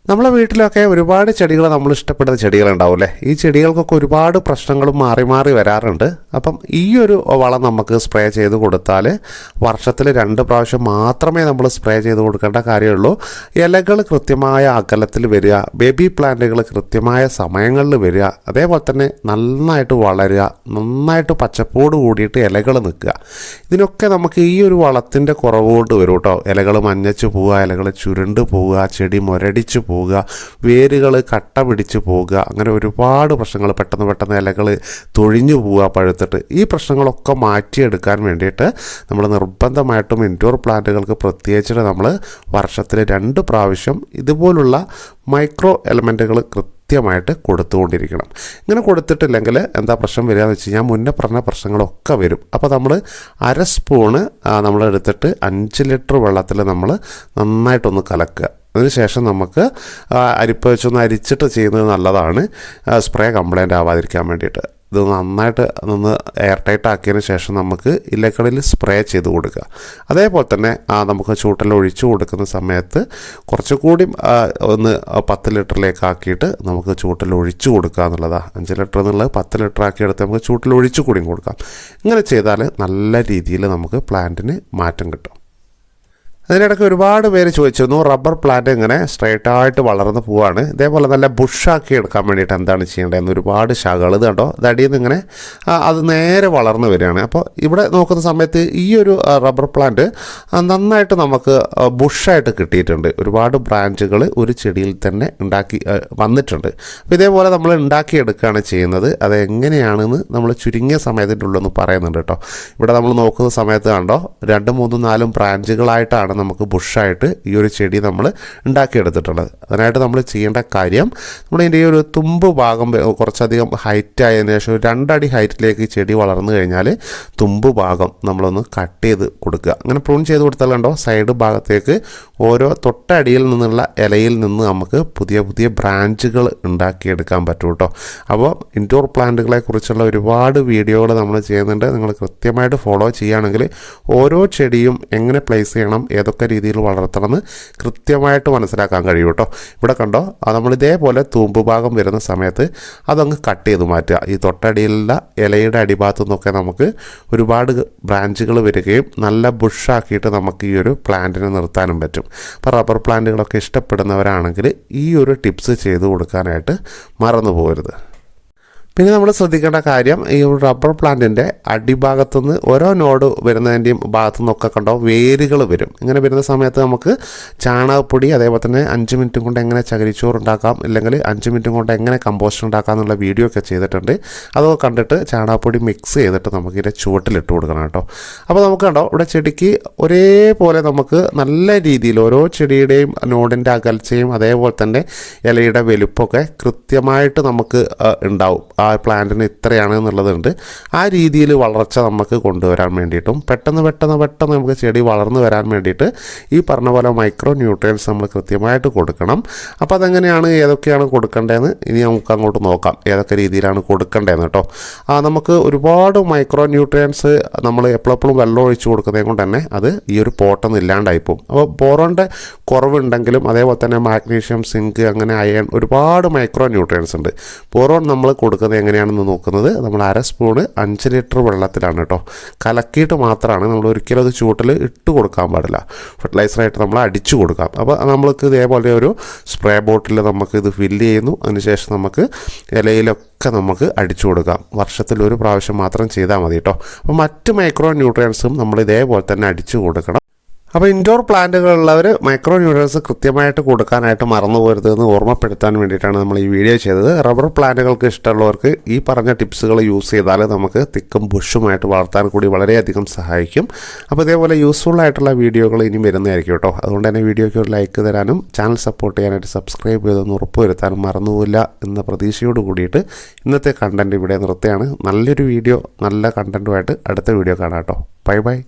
നമ്മളെ വീട്ടിലൊക്കെ ഒരുപാട് ചെടികൾ നമ്മൾ ഇഷ്ടപ്പെടുന്ന ചെടികളുണ്ടാവില്ലേ. ഈ ചെടികൾക്കൊക്കെ ഒരുപാട് പ്രശ്നങ്ങളും മാറി മാറി വരാറുണ്ട്. അപ്പം ഈ ഒരു വളം നമുക്ക് സ്പ്രേ ചെയ്ത് കൊടുത്താൽ വർഷത്തിൽ 2 പ്രാവശ്യം മാത്രമേ നമ്മൾ സ്പ്രേ ചെയ്ത് കൊടുക്കേണ്ട കാര്യമുള്ളൂ. ഇലകൾ കൃത്യമായ അകലത്തിൽ വരിക, ബേബി പ്ലാന്റുകൾ കൃത്യമായ സമയങ്ങളിൽ വരിക, അതേപോലെ തന്നെ നന്നായിട്ട് വളരുക, നന്നായിട്ട് പച്ചപ്പോട് കൂടിയിട്ട് ഇലകൾ നിൽക്കുക. ഇതിനൊക്കെ നമുക്ക് ഈ ഒരു വളത്തിൻ്റെ കുറവുകൊണ്ട് വരും കേട്ടോ. ഇലകൾ മഞ്ഞച്ച് പോവുക, ഇലകൾ ചുരുണ്ട് പോവുക, ചെടി മുരടിച്ച് പോവുക, വേരുകൾ കട്ട പിടിച്ച് പോവുക, അങ്ങനെ ഒരുപാട് പ്രശ്നങ്ങൾ, പെട്ടെന്ന് ഇലകൾ തൊഴിഞ്ഞു പോവുക പഴുത്തിട്ട്. ഈ പ്രശ്നങ്ങളൊക്കെ മാറ്റിയെടുക്കാൻ വേണ്ടിയിട്ട് നമ്മൾ നിർബന്ധമായിട്ടും ഇൻഡോർ പ്ലാന്റുകൾക്ക് പ്രത്യേകിച്ചിട്ട് നമ്മൾ വർഷത്തിൽ 2 പ്രാവശ്യം ഇതുപോലുള്ള മൈക്രോ എലമെൻറ്റുകൾ കൃത്യമായിട്ട് കൊടുത്തുകൊണ്ടിരിക്കണം. ഇങ്ങനെ കൊടുത്തിട്ടില്ലെങ്കിൽ എന്താ പ്രശ്നം വരിക എന്ന് വെച്ച് കഴിഞ്ഞാൽ മുന്നേ പറഞ്ഞ പ്രശ്നങ്ങളൊക്കെ വരും. അപ്പോൾ നമ്മൾ 1/2 സ്പൂണ് നമ്മൾ എടുത്തിട്ട് 5 ലിറ്റർ വെള്ളത്തിൽ നമ്മൾ നന്നായിട്ടൊന്ന് കലക്കുക. അതിനുശേഷം നമുക്ക് അരിപ്പ് വെച്ചൊന്ന് അരിച്ചിട്ട് ചെയ്യുന്നത് നല്ലതാണ്, സ്പ്രേ കംപ്ലൈൻ്റ് ആവാതിരിക്കാൻ വേണ്ടിയിട്ട്. ഇത് നന്നായിട്ട് എയർ ടൈറ്റ് ആക്കിയതിന് ശേഷം നമുക്ക് ഇലകളിൽ സ്പ്രേ ചെയ്ത് കൊടുക്കുക. അതേപോലെ തന്നെ നമുക്ക് ചൂട്ടിൽ ഒഴിച്ചു കൊടുക്കുന്ന സമയത്ത് കുറച്ചുകൂടി ഒന്ന് 10 ലിറ്ററിലേക്ക് ആക്കിയിട്ട് നമുക്ക് ചൂട്ടിൽ ഒഴിച്ചു കൊടുക്കുക എന്നുള്ളതാണ്. 5 ലിറ്റർ എന്നുള്ളത് 10 ലിറ്റർ ആക്കിയെടുത്ത് നമുക്ക് ചൂട്ടിൽ ഒഴിച്ചു കൂടിയും കൊടുക്കാം. ഇങ്ങനെ ചെയ്താൽ നല്ല രീതിയിൽ നമുക്ക് പ്ലാന്റിന് മാറ്റം കിട്ടും. അതിനിടയ്ക്ക് ഒരുപാട് പേര് ചോദിച്ചിരുന്നു, റബ്ബർ പ്ലാന്റ് ഇങ്ങനെ സ്ട്രൈറ്റായിട്ട് വളർന്ന് പോവാണ്, ഇതേപോലെ നല്ല ബുഷാക്കി എടുക്കാൻ വേണ്ടിയിട്ട് എന്താണ് ചെയ്യേണ്ടതെന്ന്. ഒരുപാട് ശാഖകൾ ഇത് കണ്ടോ, അടിയിൽ നിന്ന് ഇങ്ങനെ അത് നേരെ വളർന്ന് വരികയാണ്. അപ്പോൾ ഇവിടെ നോക്കുന്ന സമയത്ത് ഈ ഒരു റബ്ബർ പ്ലാന്റ് നന്നായിട്ട് നമുക്ക് ബുഷായിട്ട് കിട്ടിയിട്ടുണ്ട്. ഒരുപാട് ബ്രാഞ്ചുകൾ ഒരു ചെടിയിൽ തന്നെ ഉണ്ടാക്കി വന്നിട്ടുണ്ട്. അപ്പോൾ ഇതേപോലെ നമ്മൾ ഉണ്ടാക്കിയെടുക്കുകയാണ് ചെയ്യുന്നത്. അത് എങ്ങനെയാണെന്ന് നമ്മൾ ചുരുങ്ങിയ സമയത്തിൻ്റെ ഉള്ളൊന്ന് പറയുന്നുണ്ട് കേട്ടോ. ഇവിടെ നമ്മൾ നോക്കുന്ന സമയത്ത് കണ്ടോ, 2, 3, 4 ബ്രാഞ്ചുകളായിട്ടാണ് നമുക്ക് ബുഷായിട്ട് ഈ ഒരു ചെടി നമ്മൾ ഉണ്ടാക്കിയെടുത്തിട്ടുള്ളത്. അതിനായിട്ട് നമ്മൾ ചെയ്യേണ്ട കാര്യം, നമ്മളിതിൻ്റെ ഈ ഒരു തുമ്പ് ഭാഗം കുറച്ചധികം ഹൈറ്റ് ആയതിനു ശേഷം 2 അടി ഹൈറ്റിലേക്ക് ചെടി വളർന്നു കഴിഞ്ഞാൽ തുമ്പ് ഭാഗം നമ്മളൊന്ന് കട്ട് ചെയ്ത് കൊടുക്കുക. അങ്ങനെ പ്രൂൺ ചെയ്ത് കൊടുത്താൽ കണ്ടോ, സൈഡ് ഭാഗത്തേക്ക് ഓരോ തൊട്ടടിയിൽ നിന്നുള്ള ഇലയിൽ നിന്ന് നമുക്ക് പുതിയ പുതിയ ബ്രാഞ്ചുകൾ ഉണ്ടാക്കിയെടുക്കാൻ പറ്റും കേട്ടോ. അപ്പോൾ ഇൻഡോർ പ്ലാന്റുകളെ കുറിച്ചുള്ള ഒരുപാട് വീഡിയോകൾ നമ്മൾ ചെയ്യുന്നുണ്ട്. നിങ്ങൾ കൃത്യമായിട്ട് ഫോളോ ചെയ്യുകയാണെങ്കിൽ ഓരോ ചെടിയും എങ്ങനെ പ്ലേസ് ചെയ്യണം, ഏതൊക്കെ രീതിയിൽ വളർത്തണമെന്ന് കൃത്യമായിട്ട് മനസ്സിലാക്കാൻ കഴിയും കേട്ടോ. ഇവിടെ കണ്ടോ, നമ്മൾ ഇതേപോലെ തൂമ്പ് ഭാഗം വരുന്ന സമയത്ത് അതങ്ങ് കട്ട് ചെയ്ത് മാറ്റുക. ഈ തൊട്ടടിയിലുള്ള ഇലയുടെ അടിഭാഗത്തു നിന്നൊക്കെ നമുക്ക് ഒരുപാട് ബ്രാഞ്ചുകൾ വരികയും നല്ല ബുഷാക്കിയിട്ട് നമുക്ക് ഈ ഒരു പ്ലാന്റിനെ നിർത്താനും പറ്റും. അപ്പോൾ റബ്ബർ പ്ലാന്റുകളൊക്കെ ഇഷ്ടപ്പെടുന്നവരാണെങ്കിൽ ഈ ഒരു ടിപ്സ് ചെയ്ത് കൊടുക്കാനായിട്ട് മറന്നു പോകരുത്. പിന്നെ നമ്മൾ ശ്രദ്ധിക്കേണ്ട കാര്യം, ഈ ഒരു റബ്ബർ പ്ലാന്റിൻ്റെ അടിഭാഗത്തുനിന്ന് ഓരോ നോഡ് വരുന്നതിൻ്റെയും ഭാഗത്തു നിന്നൊക്കെ കണ്ടോ വേരുകൾ വരും. ഇങ്ങനെ വരുന്ന സമയത്ത് നമുക്ക് ചാണകപ്പൊടി, അതേപോലെ തന്നെ 5 മിനിറ്റും കൊണ്ട് എങ്ങനെ ചകിരിച്ചോറ് ഉണ്ടാക്കാം, അല്ലെങ്കിൽ 5 മിനിറ്റും കൊണ്ട് എങ്ങനെ കമ്പോസ്റ്റ് ഉണ്ടാക്കാം എന്നുള്ള വീഡിയോ ഒക്കെ ചെയ്തിട്ടുണ്ട്. അതൊക്കെ കണ്ടിട്ട് ചാണകപ്പൊടി മിക്സ് ചെയ്തിട്ട് നമുക്ക് ഇതിൻ്റെ ചുവട്ടിലിട്ട് കൊടുക്കണം കേട്ടോ. അപ്പോൾ നമുക്ക് കണ്ടോ, ഇവിടെ ചെടിക്ക് ഒരേപോലെ നമുക്ക് നല്ല രീതിയിൽ ഓരോ ചെടിയുടെയും നോഡിൻ്റെ അകൽച്ചയും അതേപോലെ തന്നെ ഇലയുടെ വലുപ്പമൊക്കെ കൃത്യമായിട്ട് നമുക്ക് ഉണ്ടാവും. ആ പ്ലാന്റിന് ഇത്രയാണ് എന്നുള്ളതുണ്ട്. ആ രീതിയിൽ വളർച്ച നമുക്ക് കൊണ്ടുവരാൻ വേണ്ടിയിട്ടും പെട്ടെന്ന് നമുക്ക് ചെടി വളർന്നു വരാൻ വേണ്ടിയിട്ട് ഈ പറഞ്ഞ പോലെ മൈക്രോ ന്യൂട്രിയൻസ് നമ്മൾ കൃത്യമായിട്ട് കൊടുക്കണം. അപ്പോൾ അതെങ്ങനെയാണ്, ഏതൊക്കെയാണ് കൊടുക്കേണ്ടതെന്ന് ഇനി നമുക്ക് അങ്ങോട്ട് നോക്കാം, ഏതൊക്കെ രീതിയിലാണ് കൊടുക്കേണ്ടതെന്ന് കേട്ടോ. നമുക്ക് ഒരുപാട് മൈക്രോ ന്യൂട്രിയൻസ് നമ്മൾ എപ്പോഴെപ്പോഴും വെള്ളം ഒഴിച്ച് കൊടുക്കുന്നത് കൊണ്ട് തന്നെ അത് ഈ ഒരു പോട്ടൊന്നും ഇല്ലാണ്ടായിപ്പോവും. അപ്പോൾ ബോറോണിൻ്റെ കുറവുണ്ടെങ്കിലും അതേപോലെ തന്നെ മാഗ്നീഷ്യം, സിങ്ക്, അങ്ങനെ അയൺ, ഒരുപാട് മൈക്രോ ന്യൂട്രിയൻസ് ഉണ്ട്. ബോറോൺ നമ്മൾ കൊടുക്കുന്നത് എങ്ങനെയാണെന്ന് നോക്കുന്നത്, നമ്മൾ 1/2 സ്പൂണ് 5 ലിറ്റർ വെള്ളത്തിലാണ് കേട്ടോ. കലക്കിയിട്ട് മാത്രമാണ്, നമ്മൾ ഒരിക്കലും അത് ചൂട്ടിൽ ഇട്ട് കൊടുക്കാൻ പാടില്ല. ഫെർട്ടിലൈസറായിട്ട് നമ്മൾ അടിച്ചു കൊടുക്കാം. അപ്പോൾ നമ്മൾക്ക് ഇതേപോലെ ഒരു സ്പ്രേ ബോട്ടിൽ നമുക്ക് ഇത് ഫില്ല് ചെയ്യുന്നു. അതിനുശേഷം നമുക്ക് ഇലയിലൊക്കെ നമുക്ക് അടിച്ചു കൊടുക്കാം. വർഷത്തിൽ 1 പ്രാവശ്യം മാത്രം ചെയ്താൽ മതി കേട്ടോ. അപ്പോൾ മറ്റ് മൈക്രോ ന്യൂട്രിയൻസും നമ്മൾ ഇതേപോലെ തന്നെ അടിച്ചു കൊടുക്കണം. അപ്പോൾ ഇൻഡോർ പ്ലാന്റുകളുള്ളവർ മൈക്രോ ന്യൂട്രിയൻസ് കൃത്യമായിട്ട് കൊടുക്കാനായിട്ട് മറന്നു പോകരുതെന്ന് ഓർമ്മപ്പെടുത്താൻ വേണ്ടിയിട്ടാണ് നമ്മൾ ഈ വീഡിയോ ചെയ്തത്. റബ്ബർ പ്ലാന്റുകൾക്ക് ഇഷ്ടമുള്ളവർക്ക് ഈ പറഞ്ഞ ടിപ്സുകൾ യൂസ് ചെയ്താൽ നമുക്ക് തിക്കും ബുഷുമായിട്ട് വളർത്താൻ കൂടി വളരെയധികം സഹായിക്കും. അപ്പോൾ ഇതേപോലെ യൂസ്ഫുൾ ആയിട്ടുള്ള വീഡിയോകൾ ഇനി വരുന്നതായിരിക്കും കേട്ടോ. അതുകൊണ്ട് തന്നെ വീഡിയോയ്ക്ക് ഒരു ലൈക്ക് തരാനും ചാനൽ സപ്പോർട്ട് ചെയ്യാനായിട്ട് സബ്സ്ക്രൈബ് ചെയ്തൊന്ന് ഉറപ്പുവരുത്താനും മറന്നുപോയില്ല എന്ന പ്രതീക്ഷയോട് കൂടിയിട്ട് ഇന്നത്തെ കണ്ടൻറ്റ് ഇവിടെ നിർത്തുകയാണ്. നല്ലൊരു വീഡിയോ, നല്ല കണ്ടൻറ്റുമായിട്ട് അടുത്ത വീഡിയോ കാണാം കേട്ടോ. Bye bye.